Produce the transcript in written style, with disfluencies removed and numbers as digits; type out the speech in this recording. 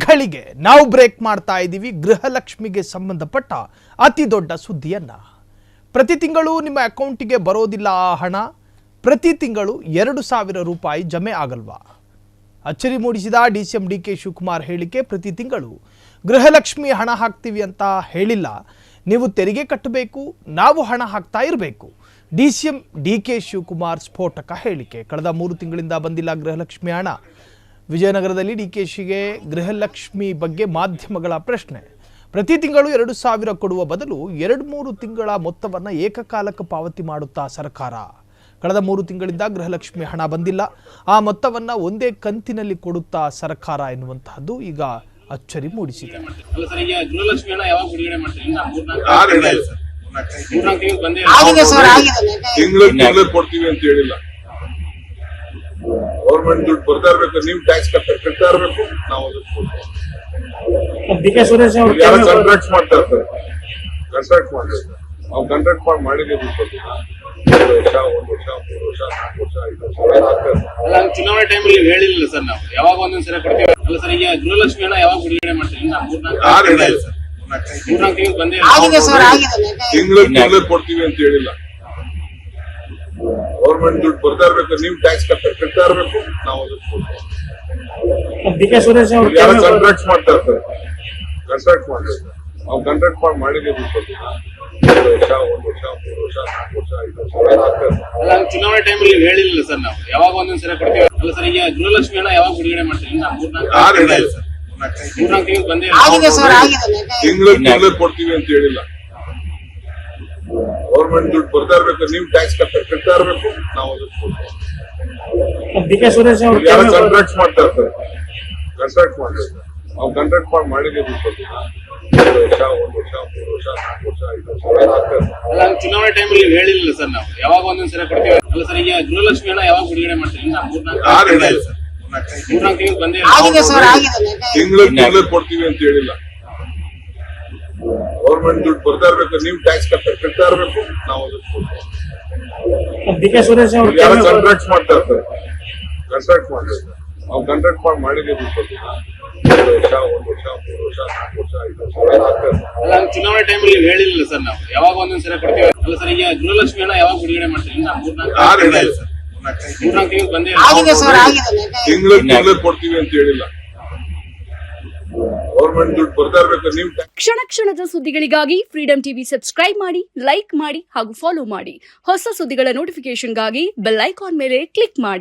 ಗಳಿಗೆ ನಾವು ಬ್ರೇಕ್ ಮಾಡ್ತಾ ಇದ್ದೀವಿ ಗೃಹಲಕ್ಷ್ಮಿಗೆ ಸಂಬಂಧಪಟ್ಟ ಅತಿ ದೊಡ್ಡ ಸುದ್ದಿಯನ್ನ. ಪ್ರತಿ ತಿಂಗಳು ನಿಮ್ಮ ಅಕೌಂಟಿಗೆ ಬರೋದಿಲ್ಲ ಆ ಹಣ, ಪ್ರತಿ ತಿಂಗಳು 2,000 ರೂಪಾಯಿ ಜಮೆ ಆಗಲ್ವಾ? ಅಚ್ಚರಿ ಮೂಡಿಸಿದ ಡಿಸಿಎಂ ಡಿಕೆ ಶಿವಕುಮಾರ್ ಹೇಳಿಕೆ. ಪ್ರತಿ ತಿಂಗಳು ಗೃಹಲಕ್ಷ್ಮಿ ಹಣ ಹಾಕ್ತೀವಿ ಅಂತ ಹೇಳಿಲ್ಲ, ನೀವು ತೆರಿಗೆ ಕಟ್ಟಬೇಕು, ನಾವು ಹಣ ಹಾಕ್ತಾ ಇರಬೇಕು. ಡಿಸಿಎಂ ಡಿಕೆ ಶಿವಕುಮಾರ್ ಸ್ಫೋಟಕ ಹೇಳಿಕೆ. ಕಳೆದ 3 ತಿಂಗಳಿಂದ ಬಂದಿಲ್ಲ ಗೃಹಲಕ್ಷ್ಮಿ ಹಣ. ವಿಜಯನಗರದಲ್ಲಿ ಡಿಕೆಶಿಗೆ ಗೃಹಲಕ್ಷ್ಮಿ ಬಗ್ಗೆ ಮಾಧ್ಯಮಗಳ ಪ್ರಶ್ನೆ. ಪ್ರತಿ ತಿಂಗಳು 2,000 ಕೊಡುವ ಬದಲು 2-3 ತಿಂಗಳ ಮೊತ್ತವನ್ನು ಏಕಕಾಲಕ್ಕೆ ಪಾವತಿ ಮಾಡುತ್ತಾ ಸರ್ಕಾರ. ಕಳೆದ 3 ತಿಂಗಳಿಂದ ಗೃಹಲಕ್ಷ್ಮಿ ಹಣ ಬಂದಿಲ್ಲ, ಆ ಮೊತ್ತವನ್ನು ಒಂದೇ ಕಂತಿನಲ್ಲಿ ಕೊಡುತ್ತಾ ಸರ್ಕಾರ ಎನ್ನುವಂತಹದ್ದು ಈಗ ಅಚ್ಚರಿ ಮೂಡಿಸಿದೆ. ಗೌರ್ಮೆಂಟ್ ದುಡ್ಡು ಬರ್ತಾ ಇರ್ಬೇಕು, ನೀವು ಟ್ಯಾಕ್ಸ್ ಕಟ್ತಾ ಇರ್ಬೇಕು, ನಾವು ಕಾಂಟ್ರಾಕ್ಟ್ ಮಾಡ್ತಾ ಇರ್ತಾರೆ. ಕಾಂಟ್ರಾಕ್ಟ್ ಮಾಡ್ತಾರೆ, ನಾವು ಕಾಂಟ್ರಾಕ್ಟ್ ಮಾಡಿದ್ದೀವಿ. 1 ವರ್ಷ, 3 ವರ್ಷ, 4 ವರ್ಷ, 5 ವರ್ಷ ಆಗ್ತದೆ. ಅಲ್ಲ, ಚುನಾವಣೆ ಟೈಮಲ್ಲಿ ಹೇಳಿಲ್ಲ ಸರ್, ನಾವು ಯಾವಾಗ ಒಂದೊಂದ್ಸಲ ಕೊಡ್ತೀವಿ. ಅಲ್ಲ ಸರ್, ಈಗ ಗೃಹಲಕ್ಷ್ಮಿ ಹಣ ಯಾವಾಗ ಬಿಡುಗಡೆ ಮಾಡ್ತೀವಿ? 3-4 ತಿಂಗಳು ಬಂದೇ ತಿಂಗಳು ಕೊಡ್ತೀವಿ ಅಂತ ಹೇಳಿಲ್ಲ. ಗೌರ್ಮೆಂಟ್ ದುಡ್ಡು ಬರ್ತಾ ಇರ್ಬೇಕು, ನೀವು ಟ್ಯಾಕ್ಸ್ ಕಟ್ತಾ ಇರ್ಬೇಕು, ನಾವು ಕಾಂಟ್ರಾಕ್ಟ್ ಮಾಡ್ತಾ ಇರ್ತಾರೆ. ಕಾಂಟ್ರಾಕ್ಟ್ ಮಾಡ್ತಾರೆ, ನಾವು ಕಾಂಟ್ರಾಕ್ಟ್ ಮಾಡಿದ್ದೀವಿ. 1 ವರ್ಷ, 3 ವರ್ಷ, 4 ವರ್ಷ, 5 ವರ್ಷ ಆಗ್ತದೆ. ಅಲ್ಲ, ಚುನಾವಣೆ ಟೈಮಲ್ಲಿ ಹೇಳಿಲ್ಲ ಸರ್, ನಾವು ಯಾವಾಗ ಒಂದೊಂದ್ಸಲ ಕೊಡ್ತೀವಿ. ಅಲ್ಲ ಸರ್, ಈಗ ಗೃಹಲಕ್ಷ್ಮಿ ಹಣ ಯಾವಾಗ ಬಿಡುಗಡೆ ಮಾಡ್ತೀವಿ? 3-4 ತಿಂಗಳು ಬಂದೇ ತಿಂಗಳು ಕೊಡ್ತೀವಿ ಅಂತ ಹೇಳಿಲ್ಲ. ಗೌರ್ಮೆಂಟ್ ದುಡ್ಡು ಬರ್ತಾ ಇರ್ಬೇಕು, ನೀವು ಟ್ಯಾಕ್ಸ್ ಕಟ್ತಾ ಇರ್ಬೇಕು, ನಾವು ಕಾಂಟ್ರಾಕ್ಟ್ ಮಾಡ್ತಾ ಇರ್ತಾರೆ. ಕಾಂಟ್ರಾಕ್ಟ್ ಮಾಡ್ತಾರೆ, ನಾವು ಕಾಂಟ್ರಾಕ್ಟ್ ಮಾಡಿದ್ದೀವಿ. 1 ವರ್ಷ, 3 ವರ್ಷ, 4 ವರ್ಷ, 5 ವರ್ಷ ಆಗ್ತದೆ. ಅಲ್ಲ, ಚುನಾವಣೆ ಟೈಮಲ್ಲಿ ಹೇಳಿಲ್ಲ ಸರ್, ನಾವು ಯಾವಾಗ ಒಂದೊಂದ್ಸಲ ಕೊಡ್ತೀವಿ. ಅಲ್ಲ ಸರ್, ಈಗ ಗೃಹಲಕ್ಷ್ಮಿ ಹಣ ಯಾವಾಗ ಬಿಡುಗಡೆ ಮಾಡ್ತೀವಿ? 3-4 ತಿಂಗಳು ಬಂದೇ ತಿಂಗಳು ಕೊಡ್ತೀವಿ ಅಂತ ಹೇಳಿಲ್ಲ. ಗೌರ್ಮೆಂಟ್ ದುಡ್ಡು ಬರ್ತಾ ಇರ್ಬೇಕು, ನೀವು ಟ್ಯಾಕ್ಸ್ ಕಟ್ತಾ ಇರ್ಬೇಕು, ನಾವು ಕಾಂಟ್ರಾಕ್ಟ್ ಮಾಡ್ತಾ ಇರ್ತಾರೆ. ಕಾಂಟ್ರಾಕ್ಟ್ ಮಾಡ್ತಾರೆ, ನಾವು ಕಾಂಟ್ರಾಕ್ಟ್ ಮಾಡಿದ್ದೀವಿ. 1 ವರ್ಷ, 3 ವರ್ಷ, 4 ವರ್ಷ, 5 ವರ್ಷ ಆಗ್ತದೆ. ಅಲ್ಲ, ಚುನಾವಣೆ ಟೈಮಲ್ಲಿ ಹೇಳಿಲ್ಲ ಸರ್, ನಾವು ಯಾವಾಗ ಒಂದೊಂದ್ಸಲ ಕೊಡ್ತೀವಿ. ಅಲ್ಲ ಸರ್, ಈಗ ಗೃಹಲಕ್ಷ್ಮಿ ಹಣ ಯಾವಾಗ ಬಿಡುಗಡೆ ಮಾಡ್ತೀವಿ? 3-4 ತಿಂಗಳು ಬಂದೇ ತಿಂಗಳು ಕೊಡ್ತೀವಿ ಅಂತ ಹೇಳಿಲ್ಲ. ಗೌರ್ಮೆಂಟ್ ದುಡ್ಡು ಬರ್ತಾ ಇರ್ಬೇಕು, ನೀವು ಕ್ಷಣ ಕ್ಷಣದ ಸುದ್ದಿಗಳಿಗಾಗಿ ಫ್ರೀಡಂ ಟಿವಿ ಸಬ್ಸ್ಕ್ರೈಬ್ ಮಾಡಿ, ಲೈಕ್ ಮಾಡಿ ಹಾಗೂ ಫಾಲೋ ಮಾಡಿ. ಹೊಸ ಸುದ್ದಿಗಳ ನೋಟಿಫಿಕೇಶನ್ಗಾಗಿ ಬೆಲ್ ಐಕಾನ್ ಮೇಲೆ ಕ್ಲಿಕ್ ಮಾಡಿ.